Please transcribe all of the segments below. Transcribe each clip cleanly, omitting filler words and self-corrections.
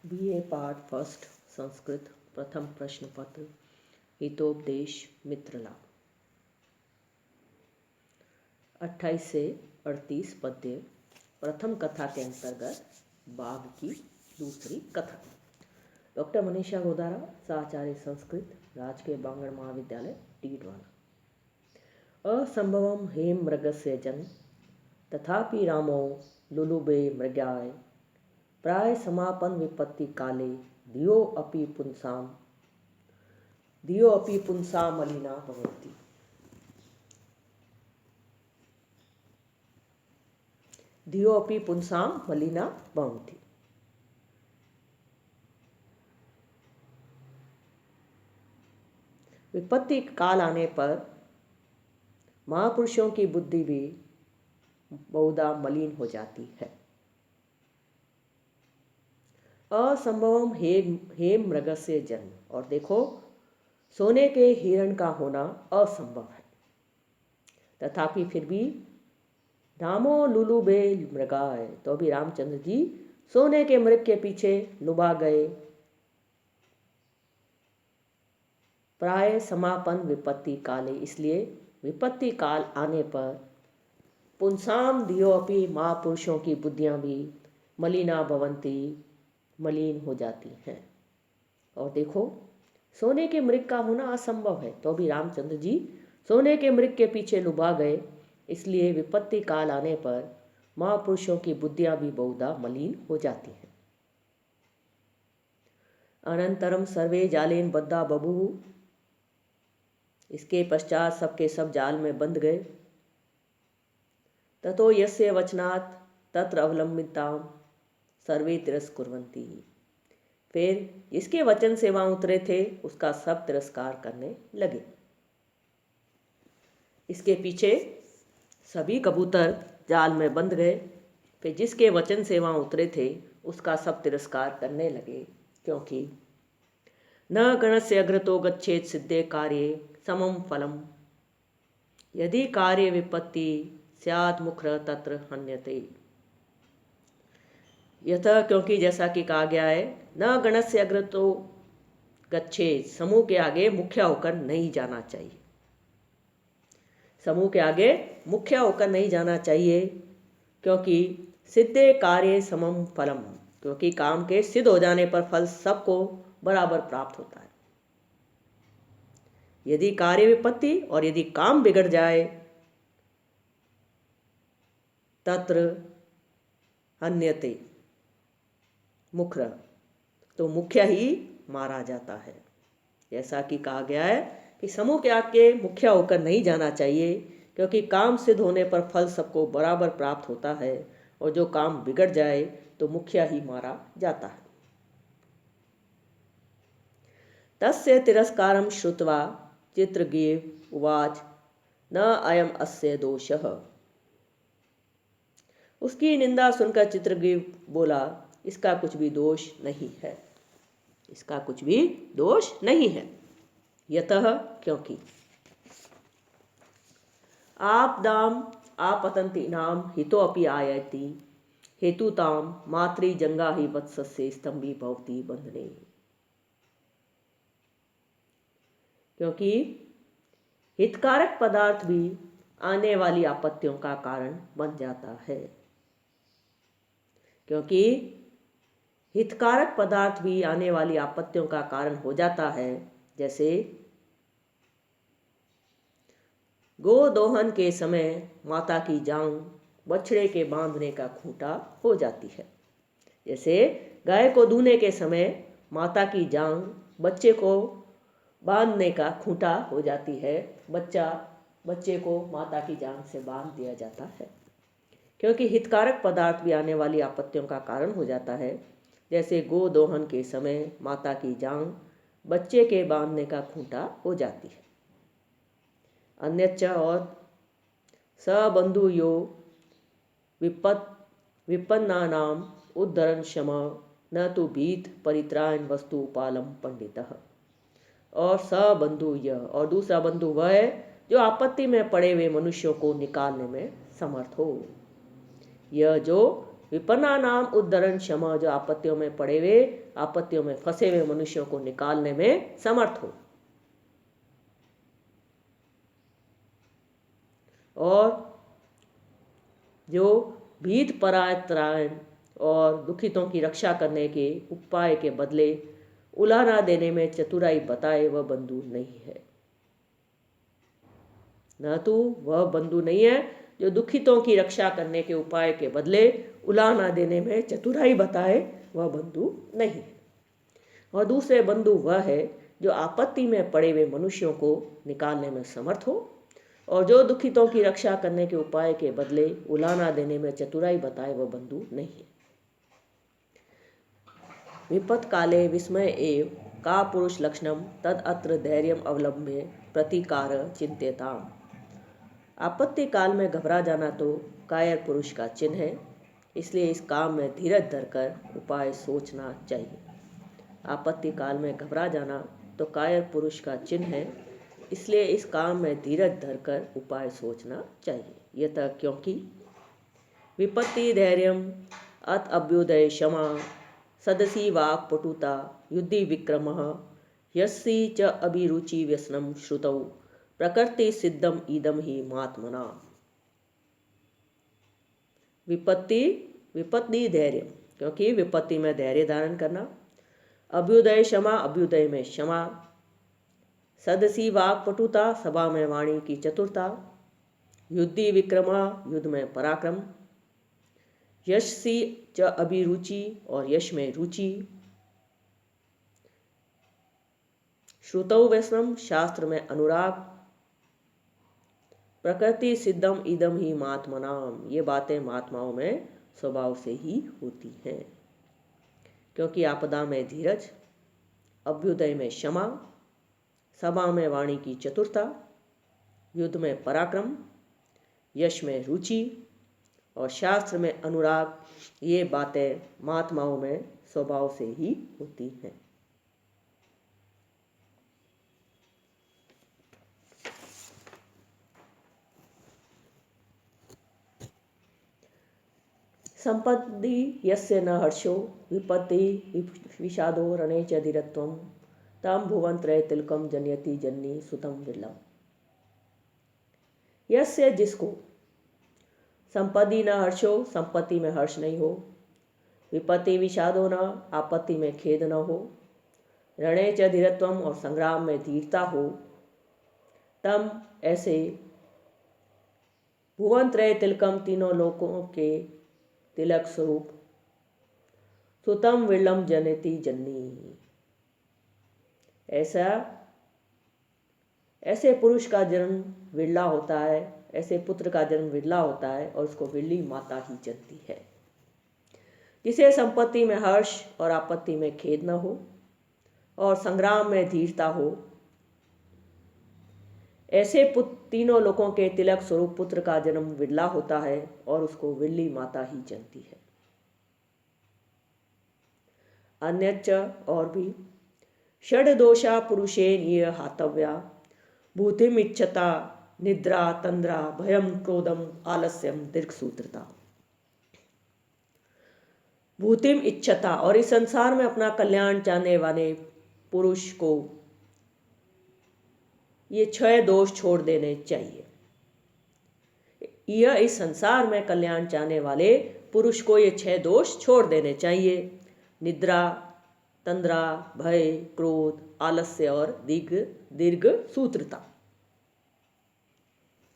BA part first Sanskrit प्रथम प्रश्न पत्र हितोपदेश मित्रलाभ 28 से 38 पद्य प्रथम कथा के अंतर्गत बाघ की दूसरी कथा। डॉक्टर मनीषा गोदारा, साचार्य संस्कृत, राजकीय बांगड़ महाविद्यालय, टीटवाला। असंभवम हेम मृगस्य जन तथापि रामो लुलुबे मृगाय प्राय समापन विपत्ति काले धियो अपि पुंसा मलिना भवन्ति। धियो अपि पुंसा मलिना भवन्ति। विपत्ति काल आने पर महापुरुषों की बुद्धि भी बहुधा मलिन हो जाती है। असंभवम हेम मृगस्य जन्म, और देखो सोने के हिरण का होना असंभव है, तथापि फिर भी रामो लुलुबे मृगाय, तो भी रामचंद्र जी सोने के मृग के पीछे लुभा गए। प्राय समापन विपत्ति काले, इसलिए विपत्ति काल आने पर पुंसाम धियोपि, महापुरुषों की बुद्धियां भी मलिना भवंती, मलिन हो जाती हैं। और देखो सोने के मृग का होना असंभव है, तो भी रामचंद्र जी सोने के मृग के पीछे लुभा गए, इसलिए विपत्ति काल आने पर महापुरुषों की बुद्धियां भी बहुधा मलिन हो जाती हैं। अनंतरम सर्वे जालेन बद्धा बभूवु, इसके पश्चात सबके सब जाल में बंध गए। ततो यस्य वचनात् तत्र अवलंबिताम सर्वे तिरस्कुर्वन्ति, फिर इसके वचन से वहां उतरे थे उसका सब तिरस्कार करने लगे। इसके पीछे सभी कबूतर जाल में बंध गए, फिर जिसके वचन से वहां उतरे थे उसका सब तिरस्कार करने लगे, क्योंकि न गणस्य अग्रतो गच्छेत सिद्धे कार्ये समम फलम, यदि कार्य विपत्ति स्यात् मुख्र तत्र हन्यते। यथा, क्योंकि जैसा कि कहा गया है, न गणस्य अग्रतो गच्छेत, समूह के आगे मुख्य होकर नहीं जाना चाहिए। समूह के आगे मुख्य होकर नहीं जाना चाहिए, क्योंकि सिद्धे कार्य समम फलम, क्योंकि काम के सिद्ध हो जाने पर फल सबको बराबर प्राप्त होता है। यदि कार्य विपत्ति और यदि काम बिगड़ जाए तत्र हन्यते मुख्र, तो मुख्य ही मारा जाता है। जैसा कि कहा गया है कि समूह के आगे मुख्य होकर नहीं जाना चाहिए, क्योंकि काम सिद्ध होने पर फल सबको बराबर प्राप्त होता है, और जो काम बिगड़ जाए तो मुख्य ही मारा जाता है। तस्य तिरस्कारं श्रुत्वा चित्रगेव उवाच न अयम अस्य दोषः, उसकी निंदा सुनकर चित्रगेव बोला इसका कुछ भी दोष नहीं है, इसका कुछ भी दोष नहीं है। यतः, क्योंकि आपदाम आपतंति नाम हितोपि आयति हेतुताम मातृ जंगा ही वत्सस्य स्तंभी भवति बंधने, क्योंकि हितकारक पदार्थ भी आने वाली आपत्तियों का कारण बन जाता है। क्योंकि हितकारक पदार्थ भी आने वाली आपत्तियों का कारण हो जाता है, जैसे गो दोहन के समय माता की जांघ बछड़े के बांधने का खूंटा हो जाती है। जैसे गाय को दूहने के समय माता की जांघ बच्चे को बांधने का खूंटा हो जाती है, बच्चे को माता की जांघ से बांध दिया जाता है। क्योंकि हितकारक पदार्थ भी आने वाली आपत्तियों का कारण हो जाता है, जैसे गो दोहन के समय माता की जांघ बच्चे के बांधने का खूंटा हो जाती है। अन्यच्च, और सबंधु यो विपन्नानाम उद्धरण क्षम न तो भीत परित्राण वस्तु उपालम पंडितः, और सबंधु यह, और दूसरा बंधु वह है जो आपत्ति में पड़े हुए मनुष्यों को निकालने में समर्थ हो। यह जो विपन्ना नाम उद्धरण क्षमा, जो आपत्तियों में पड़े हुए, आपत्तियों में फंसे हुए मनुष्यों को निकालने में समर्थ हो। और जो भीत परायण और दुखितों की रक्षा करने के उपाय के बदले उलाहना देने में चतुराई बताए, वह बंधु नहीं है। न तो वह बंधु नहीं है जो दुखितों की रक्षा करने के उपाय के बदले उलाहना देने में चतुराई बताए, वह बंधु नहीं है। और दूसरे बंधु वह है जो आपत्ति में पड़े हुए मनुष्यों को निकालने में समर्थ हो, और जो दुखितों की रक्षा करने के उपाय के बदले उलाहना देने में चतुराई बताए, वह बंधु नहीं है। विपत् काले विस्मय एव का पुरुष लक्षणम तद अत्र धैर्यम अवलंब्य प्रतिकार चिंत्यताम। आपत्ति काल में घबरा जाना तो कायर पुरुष का चिन्ह है, इसलिए इस काम में धीरज धरकर उपाय सोचना चाहिए। आपत्ति काल में घबरा जाना तो कायर पुरुष का चिन्ह है, इसलिए इस काम में धीरज धरकर उपाय सोचना चाहिए। यतः क्योंकि विपत्ति धैर्यम अत अभ्युदय क्षमा सदसी वाक् पटुता युद्धि विक्रमः यस्सी च अभिरुचि व्यसनम श्रुतौ प्रकृति सिद्धम इदम ही महात्मना। विपत्ति धैर्य, क्योंकि विपत्ति में धैर्य धारण करना। अभ्युदय क्षमा, अभ्युदय में क्षमा। सदसी वाक् पटुता, सभा में वाणी की चतुरता। युद्धि विक्रमा, युद्ध में पराक्रम। यशसी च अभिरुचि, और यश में रुचि। श्रुतौ वैष्णव, शास्त्र में अनुराग। प्रकृति सिद्धम इदम ही महात्मनाम, ये बातें महात्माओं में स्वभाव से ही होती हैं। क्योंकि आपदा में धीरज, अभ्युदय में क्षमा, सभा में वाणी की चतुरता, युद्ध में पराक्रम, यश में रुचि और शास्त्र में अनुराग, ये बातें महात्माओं में स्वभाव से ही होती हैं। संपत्ति यस्य न हर्षो विपत्ति विषादो रणे च धीरत्वं तम भुवन त्रय तिलकम जनयति जन्नी सुतम विरलम। यस्य, जिसको संपत्ति न हर्षो, संपत्ति में हर्ष नहीं हो, विपत्ति विषादो न, आपत्ति में खेद न हो, रणे च धीरत्वम, और संग्राम में धीरता हो, तम, ऐसे भुवन त्रय तिलकम, तीनों लोकों के तिलक स्वरूप, सुतम विरलम जनयति जन्नी, ऐसे पुरुष का जन्म विरला होता है, ऐसे पुत्र का जन्म विरला होता है, और उसको विरली माता ही जनती है। जिसे संपत्ति में हर्ष और आपत्ति में खेद न हो और संग्राम में धीरता हो, ऐसे तीनों लोकों के तिलक स्वरूप पुत्र का जन्म विरला होता है और उसको विरली माता ही जनती है। अन्यच्च, और भी, षड दोषा पुरुषेन ये हातव्या भूतिम इच्छता निद्रा तंद्रा भयम क्रोधम आलस्यम दीर्घसूत्रता। भूतिम इच्छता, और इस संसार में अपना कल्याण चाहने वाले पुरुष को ये 6 दोष छोड़ देने चाहिए। यह इस संसार में कल्याण चाहने वाले पुरुष को ये 6 दोष छोड़ देने चाहिए। निद्रा, तंद्रा, भय, क्रोध, आलस्य और दीर्घ सूत्रता।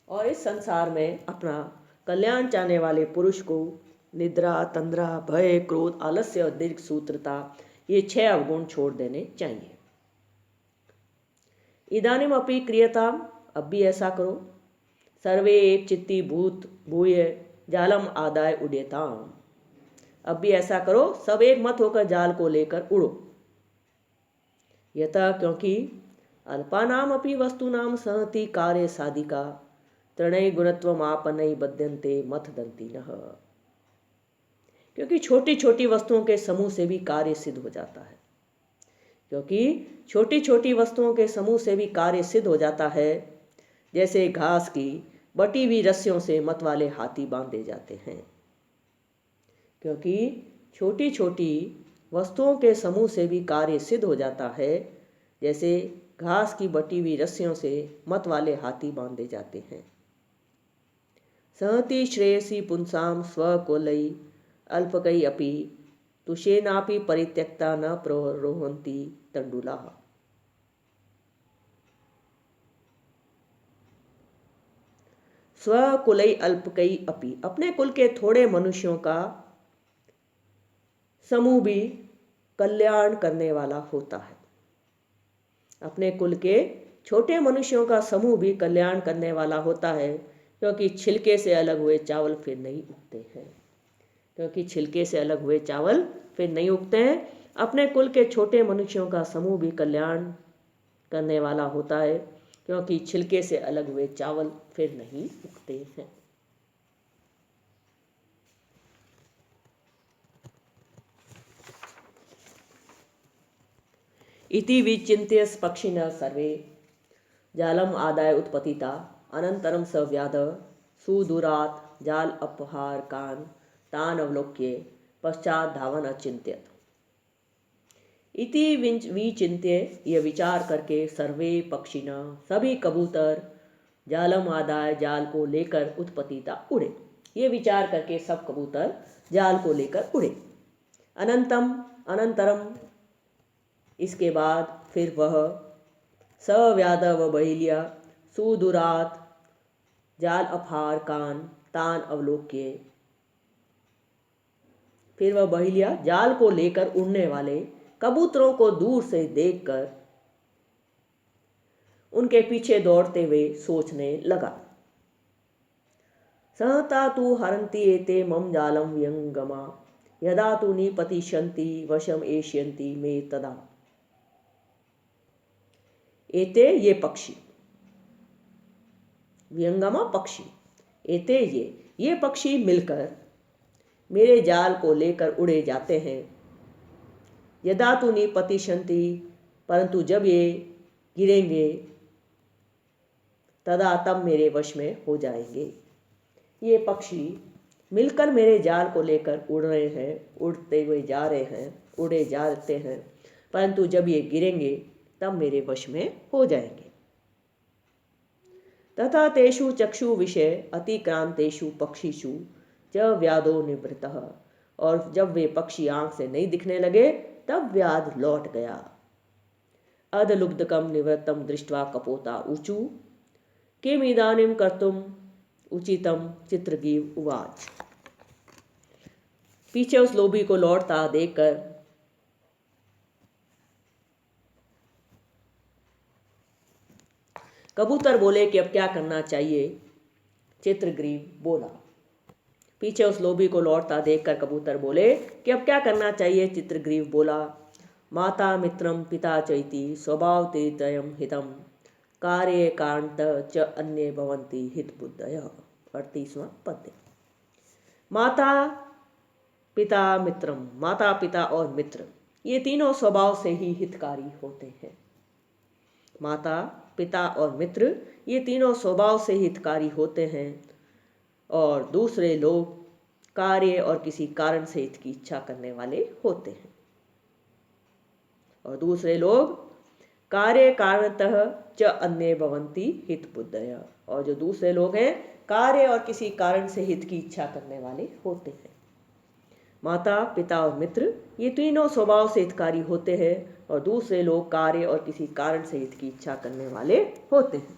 और इस संसार में अपना कल्याण चाहने वाले पुरुष को निद्रा, तंद्रा, भय, क्रोध, आलस्य और दीर्घ सूत्रता, ये 6 अवगुण छोड़ देने चाहिए। इदानीम अपि क्रियताम, अब भी ऐसा करो। सर्वे एक चित्ती भूत भूय जालम आदाय उड्यताम, अब भी ऐसा करो, सब एक मत होकर जाल को लेकर उड़ो। यथा, क्योंकि अल्पानाम अपि वस्तुनाम सहति कार्य साधिका त्रणय गुणत्वम आपनय बध्यन्ते मथ दंती नः। क्योंकि छोटी छोटी वस्तुओं के समूह से भी कार्य सिद्ध हो जाता है। क्योंकि छोटी छोटी वस्तुओं के समूह से भी कार्य सिद्ध हो जाता है। जैसे घास की बटी हुई रस्सियों से मत वाले हाथी बांधे जाते हैं। क्योंकि छोटी छोटी वस्तुओं के समूह से भी कार्य सिद्ध हो जाता है। जैसे घास की बटी हुई रस्सियों से मत वाले हाथी बांधे जाते हैं। सहति श्रेयसी पुंसाम स्वकुलई अल्पकई अपि तुषेनापि परित्यक्ता न प्ररोहन्ति तंडुलाः। स्वकुलई अल्पकई अपि, अपने कुल के थोड़े मनुष्यों का समूह भी कल्याण करने वाला होता है। अपने कुल के छोटे मनुष्यों का समूह भी कल्याण करने वाला होता है, क्योंकि छिलके से अलग हुए चावल फिर नहीं उगते हैं। क्योंकि छिलके से अलग हुए चावल फिर नहीं उगते हैं। अपने कुल के छोटे मनुष्यों का समूह भी कल्याण करने वाला होता है, क्योंकि छिलके से अलग हुए चावल फिर नहीं उगते हैं। इति विचिन्त्य पक्षिणः सर्वे जालम आदाय उत्पतिता अनंतरम स व्याध सुदूरात् जाल अपहारकान् तान् अवलोक्य पश्चात धावन अचिंत्यत। इति विचिन्त्य, यह विचार करके, सर्वे पक्षिणः, सभी कबूतर, जालम आदाय, जाल को लेकर, उत्पतिता, उड़े। ये विचार करके सब कबूतर जाल को लेकर उड़े। अनंतरम, इसके बाद फिर वह सव्याधव बहिलिया सुदूरात् जाल अपहारकान् तान् अवलोक्य, फिर वह बहिलिया जाल को लेकर उड़ने वाले कबूतरों को दूर से देखकर उनके पीछे दौड़ते हुए सोचने लगा। सहता तु हरन्ति एते मम जालम व्यंगमा यदा तु निपतिष्यन्ति वशम एष्यन्ति मे तदा। एते, ये पक्षी, व्यंगमा पक्षी, एते, ये पक्षी मिलकर मेरे जाल को लेकर उड़े जाते हैं। यदा तु निपतिष्यन्ति, परंतु जब ये गिरेंगे, तदा, तब मेरे वश में हो जाएंगे। ये पक्षी मिलकर मेरे जाल को लेकर उड़ रहे हैं, उड़ते हुए जा रहे हैं, उड़े जाते हैं, परंतु जब ये गिरेंगे तब मेरे वश में हो जाएंगे। तथा तेषु चक्षु विषय अतिक्रांतेषु पक्षीषु च व्याधो निवृत्तः, और जब वे पक्षी आंख से नहीं दिखने लगे तब व्याध लौट गया। अधलुब्धकम निवृत्तम दृष्ट्वा कपोता ऊचु किम इदानीं कर्तुम उचितम चित्रगीव उवाच। पीछे उस लोभी को लौटता देखकर कबूतर बोले कि अब क्या करना चाहिए। चित्रग्रीव बोला। पीछे उस लोभी को लौटता देखकर कबूतर बोले कि अब क्या करना चाहिए। चित्रग्रीव बोला, माता मित्रम पिता चैति स्वभाव तीर्थयम हितम कार्य कांत च अन्य भवंती हित बुद्धयः। 38वां पद्य। माता पिता मित्रम, माता पिता और मित्र, ये तीनों स्वभाव से ही हितकारी होते हैं। माता पिता और मित्र, ये तीनों स्वभाव से हितकारी होते हैं, और दूसरे लोग कार्य और किसी कारण से हित की इच्छा करने वाले होते हैं। और दूसरे लोग कार्य कारणतः च अन्य भवंती हित बुद्धयः, और जो दूसरे लोग हैं कार्य और किसी कारण से हित की इच्छा करने वाले होते हैं। माता पिता और मित्र, ये तीनों स्वभाव से हितकारी होते हैं, और दूसरे लोग कार्य और किसी कारण से हित की इच्छा करने वाले होते हैं।